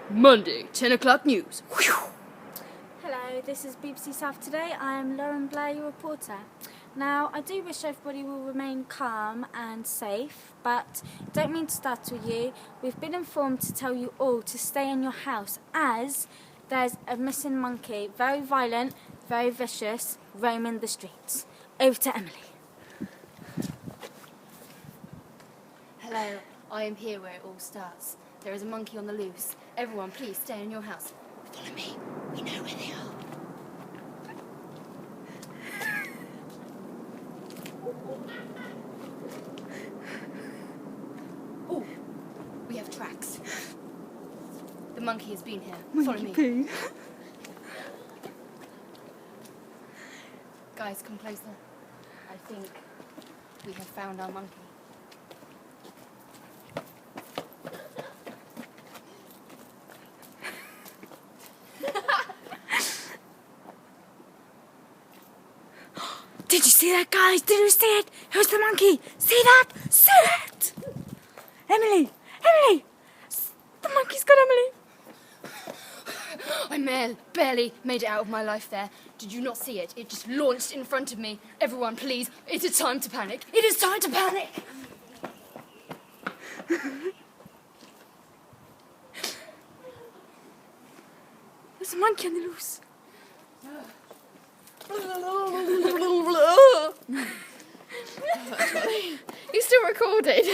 Monday, 10 o'clock news. Hello, this is BBC South Today. I am Lauren Blair, your reporter. Now, I do wish everybody will remain calm and safe, but don't mean to startle you. We've been informed to tell you all to stay in your house as there's a missing monkey, very violent, very vicious, roaming the streets. Over to Emily. Hello, I am here where it all starts. There is a monkey on the loose. Everyone, please stay in your house. Follow me. We know where they are. Oh, we have tracks. The monkey has been here. Follow me. Guys, come closer. I think we have found our monkey. Did you see that, guys? Did you see it? Who's the monkey? See that? See it? Emily! Emily! The monkey's got Emily. I barely made it out of my life there. Did you not see it? It just launched in front of me. Everyone, please, it is time to panic. It is time to panic! There's a monkey on the loose. You still recorded?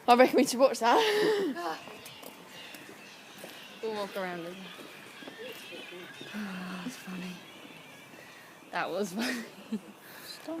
I reckon we should watch that. We'll walk around it. Oh, that's funny. That was funny. Stop.